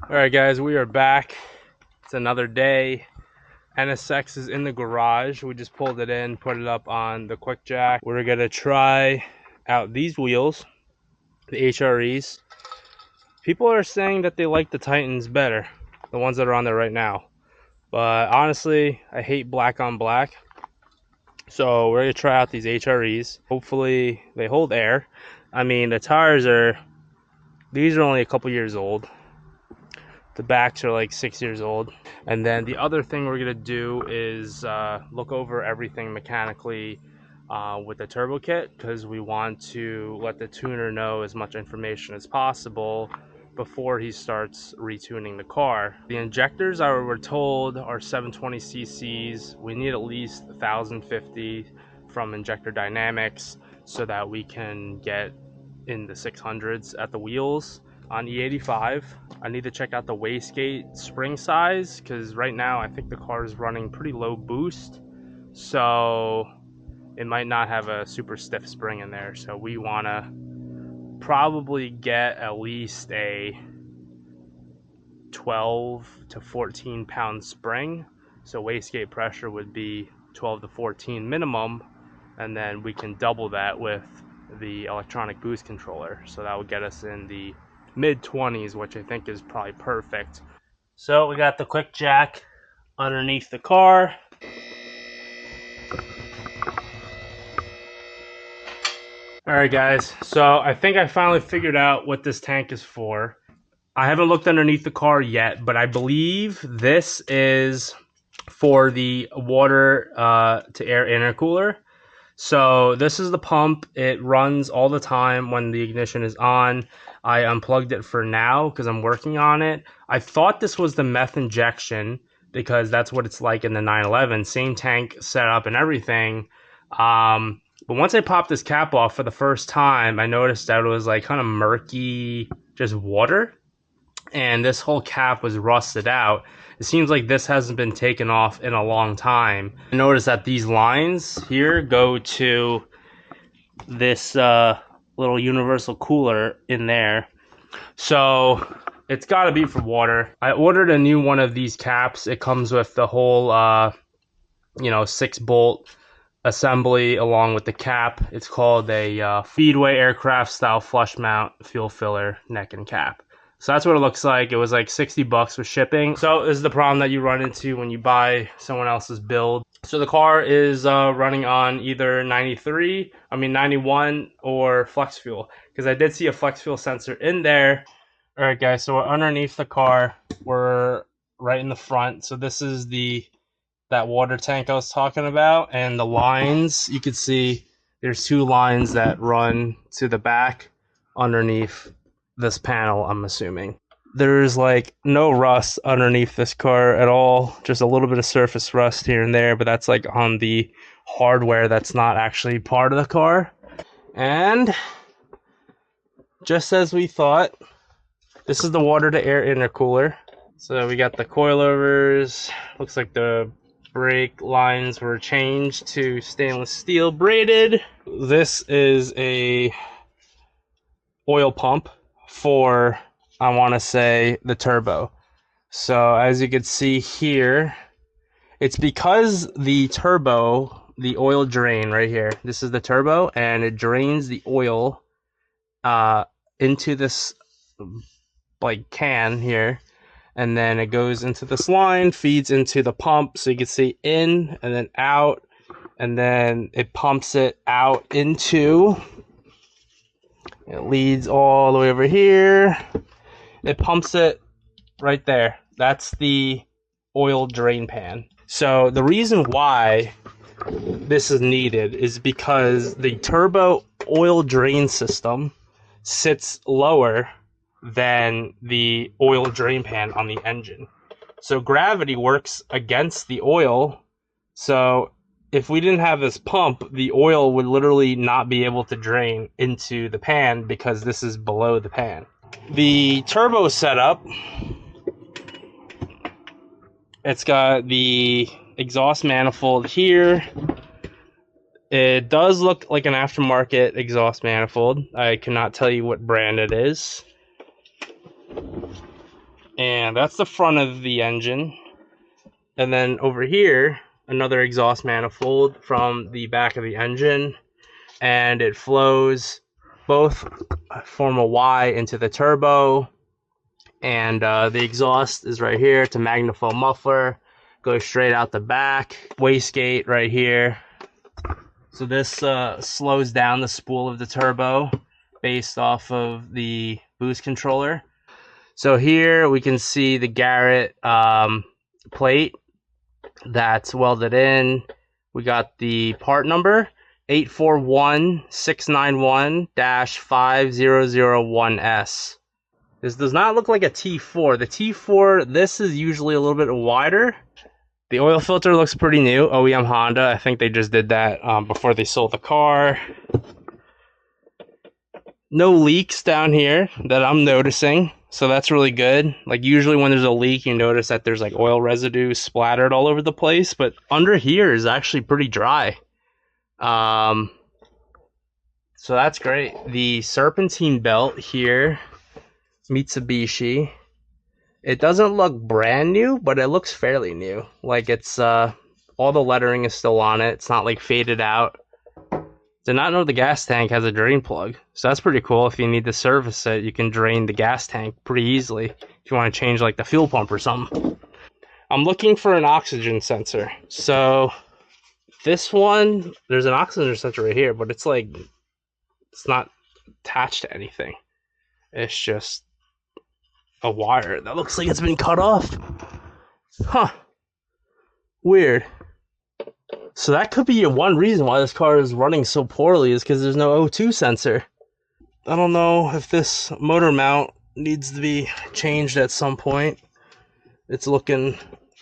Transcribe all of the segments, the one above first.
Alright guys, we are back. It's another day. NSX is in the garage. We just pulled it in, put it up on the quick jack. We're gonna try out these wheels, the HREs. People are saying that they like the Titans better, the ones that are on there right now. But honestly, I hate black on black. So we're gonna try out these HREs. Hopefully they hold air. I mean, the tires these are only a couple years old. The backs are like 6 years old. And then the other thing we're gonna do is look over everything mechanically with the turbo kit, because we want to let the tuner know as much information as possible before he starts retuning the car. The injectors, we're told, are 720 cc's. We need at least 1050 from Injector Dynamics so that we can get in the 600s at the wheels. On E85, I need to check out the wastegate spring size, because right now I think the car is running pretty low boost, so it might not have a super stiff spring in there. So we want to probably get at least a 12 to 14 pound spring. So wastegate pressure would be 12 to 14 minimum, and then we can double that with the electronic boost controller. So that would get us in the mid 20s, which I think is probably perfect. So we got the quick jack underneath the car. Alright guys, so I think I finally figured out what this tank is for. I haven't looked underneath the car yet, but I believe this is for the water to air intercooler. So this is the pump. It runs all the time when the ignition is on. I unplugged it for now because I'm working on it. I thought this was the meth injection because that's what it's like in the 911. Same tank setup and everything. But once I popped this cap off for the first time, I noticed that it was like kind of murky, just water. And this whole cap was rusted out. It seems like this hasn't been taken off in a long time. I noticed that these lines here go to this little universal cooler in there. So it's got to be for water. I ordered a new one of these caps. It comes with the whole 6-bolt assembly along with the cap. It's called a Speedway aircraft style flush mount fuel filler neck and cap. So that's what it looks like. It was like 60 bucks with shipping. So this is the problem that you run into when you buy someone else's build. So the car is running on either 91 or flex fuel, because I did see a flex fuel sensor in there. All right guys, so we're underneath the car. We're right in the front. So this is that water tank I was talking about, and the lines, you can see there's 2 lines that run to the back underneath this panel, I'm assuming. There's like no rust underneath this car at all, just a little bit of surface rust here and there, but that's like on the hardware that's not actually part of the car. And just as we thought, this is the water to air intercooler. So we got the coilovers. Looks like the brake lines were changed to stainless steel braided. This is a oil pump for, I want to say, the turbo. So as you can see here, it's because the turbo, the oil drain right here, this is the turbo, and it drains the oil into this like can here, and then it goes into this line, feeds into the pump, so you can see in and then out, and then it pumps it out into, it leads all the way over here. It pumps it right there. That's the oil drain pan. So the reason why this is needed is because the turbo oil drain system sits lower than the oil drain pan on the engine. So gravity works against the oil. So if we didn't have this pump, the oil would literally not be able to drain into the pan because this is below the pan. The turbo setup, it's got the exhaust manifold here. It does look like an aftermarket exhaust manifold. I cannot tell you what brand it is. And that's the front of the engine. And then over here, another exhaust manifold from the back of the engine. And it flows both form a Y into the turbo. And the exhaust is right here. It's a Magnaflow muffler. Goes straight out the back. Wastegate right here. So this slows down the spool of the turbo based off of the boost controller. So here we can see the Garrett plate that's welded in. We got the part number 841691-5001S. This does not look like a T4. The T4, this is usually a little bit wider. The oil filter looks pretty new. OEM Honda. I think they just did that before they sold the car. No leaks down here that I'm noticing. So that's really good. Like usually when there's a leak, you notice that there's like oil residue splattered all over the place. But under here is actually pretty dry. So that's great. The serpentine belt here, Mitsubishi. It doesn't look brand new, but it looks fairly new. Like it's all the lettering is still on it. It's not like faded out. Did not know the gas tank has a drain plug. So that's pretty cool. If you need to service it, you can drain the gas tank pretty easily. If you want to change like the fuel pump or something. I'm looking for an oxygen sensor. So this one, there's an oxygen sensor right here, but it's like, it's not attached to anything. It's just a wire that looks like it's been cut off. Huh. Weird. So that could be one reason why this car is running so poorly, is because there's no O2 sensor. I don't know if this motor mount needs to be changed at some point. It's looking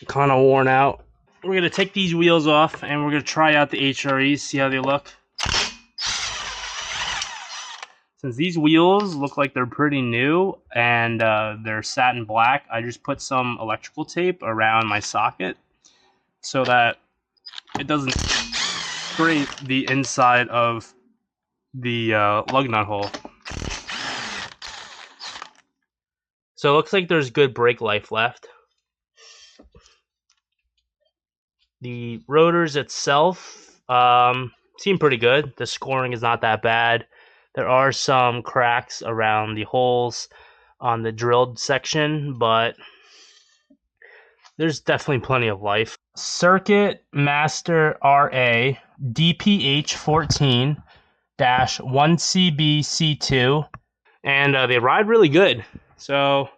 kind of worn out. We're going to take these wheels off and we're going to try out the HREs, see how they look. Since these wheels look like they're pretty new and they're satin black, I just put some electrical tape around my socket so that it doesn't scrape the inside of the lug nut hole. So it looks like there's good brake life left. The rotors itself seem pretty good. The scoring is not that bad. There are some cracks around the holes on the drilled section, but there's definitely plenty of life. Circuit Master RA DPH14-1CBC2, and they ride really good. So,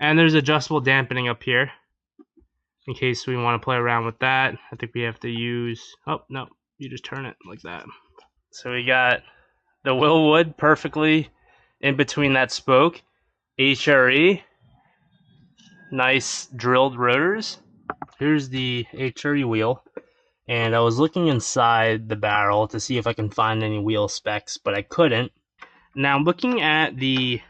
and there's adjustable dampening up here in case we want to play around with that. I think we have to use, oh no, you just turn it like that. So we got the Willwood perfectly in between that spoke. HRE, nice drilled rotors. Here's the HRE wheel, and I was looking inside the barrel to see if I can find any wheel specs, but I couldn't. Now I'm looking at the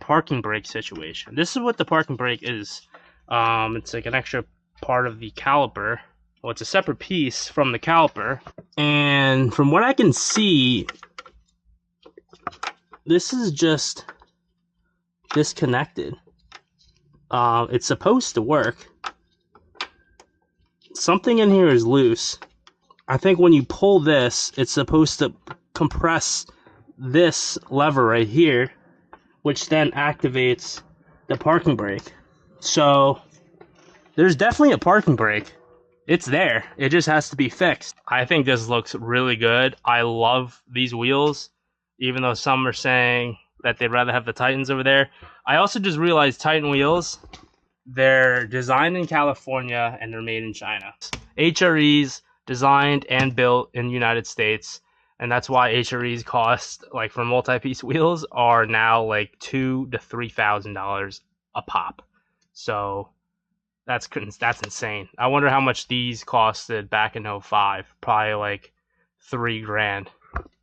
parking brake situation. This is what the parking brake is. It's like an extra part of the caliper. Well, it's a separate piece from the caliper, and from what I can see, this is just disconnected. It's supposed to work. Something in here is loose. I think when you pull this, it's supposed to compress this lever right here, which then activates the parking brake. So there's definitely a parking brake. It's there. It just has to be fixed. I think this looks really good. I love these wheels, even though some are saying that they'd rather have the Titans over there. I also just realized Titan wheels, they're designed in California and they're made in China. HREs designed and built in the United States, and that's why HREs cost, like for multi-piece wheels, are now like $2,000 to $3,000 a pop. So that's insane. I wonder how much these costed back in 05. Probably like $3,000.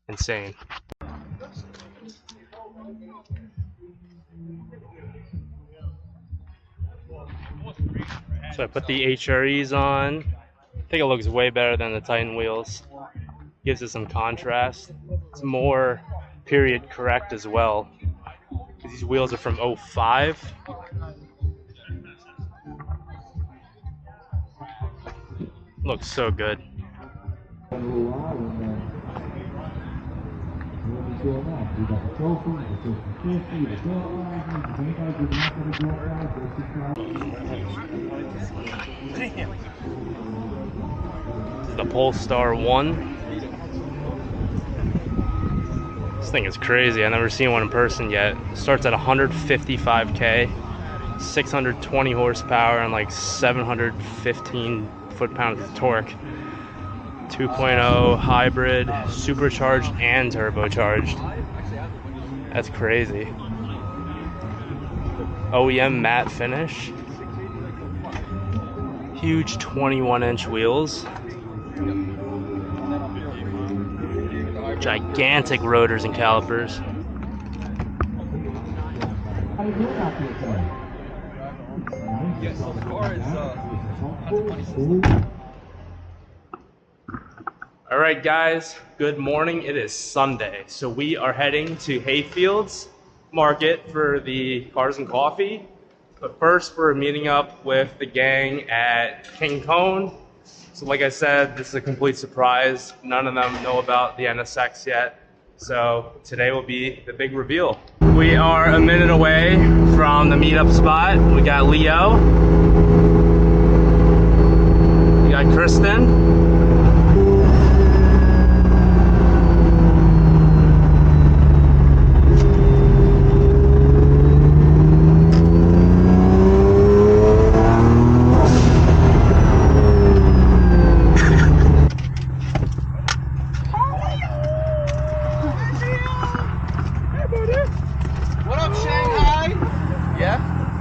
Insane. So I put the HREs on. I think it looks way better than the Titan wheels. Gives it some contrast. It's more period correct as well. These wheels are from 05. Looks so good. This is the Polestar 1. This thing is crazy. I've never seen one in person yet. It starts at 155K, 620 horsepower, and like 715 foot-pounds of torque. 2.0 hybrid, supercharged and turbocharged. That's crazy. OEM matte finish. Huge 21-inch wheels. Gigantic rotors and calipers. All right, guys, good morning. It is Sunday, so we are heading to Hayfields Market for the Cars and Coffee. But first, we're meeting up with the gang at King Cone. So like I said, this is a complete surprise. None of them know about the NSX yet. So today will be the big reveal. We are a minute away from the meetup spot. We got Leo. We got Kristen.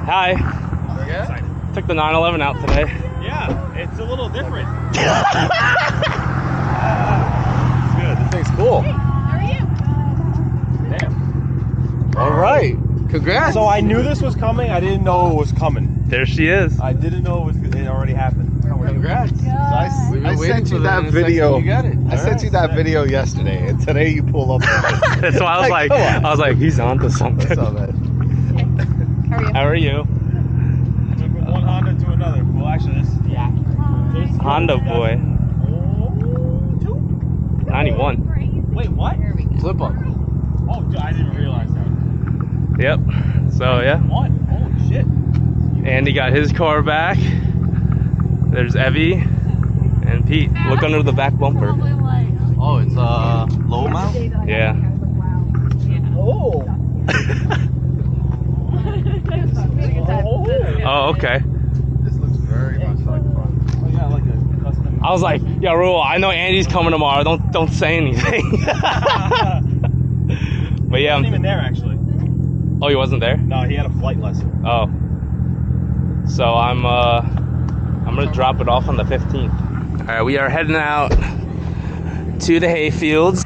Hi. Yeah? Took the 911 out today. Yeah, it's a little different. It's good. This thing's cool. Hey, how are you? Damn. All right. Congrats. So I knew this was coming. I didn't know it was coming. There she is. I didn't know it already happened. Congrats. Good. I sent you that video. You got it. I sent you that video yesterday, and today you pull up. That's why I was like, he's onto something. What's up, man? How are you? Went from one Honda to another. Well, actually, this Honda boy. 91. Wait, what? Flip up. Oh, dude, I didn't realize that. Yep. So yeah. What? Holy shit. Andy got his car back. There's Evie and Pete. Look under the back bumper. Oh, it's low mount? Yeah. Oh. Oh, okay. This looks very much like fun. Oh, yeah, like a custom. I was like, yeah, Rule, I know Andy's coming tomorrow. Don't say anything. But yeah. He wasn't even there, actually. Oh, he wasn't there? No, he had a flight lesson. Oh. So I'm gonna drop it off on the 15th. All right, we are heading out to the Hayfields.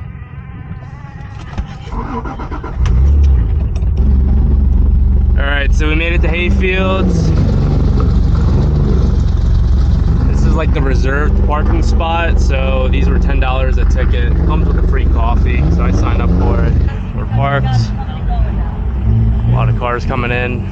All right, so we made it to Hayfields. This is like the reserved parking spot. So these were $10 a ticket. Comes with a free coffee, so I signed up for it. We're parked. A lot of cars coming in.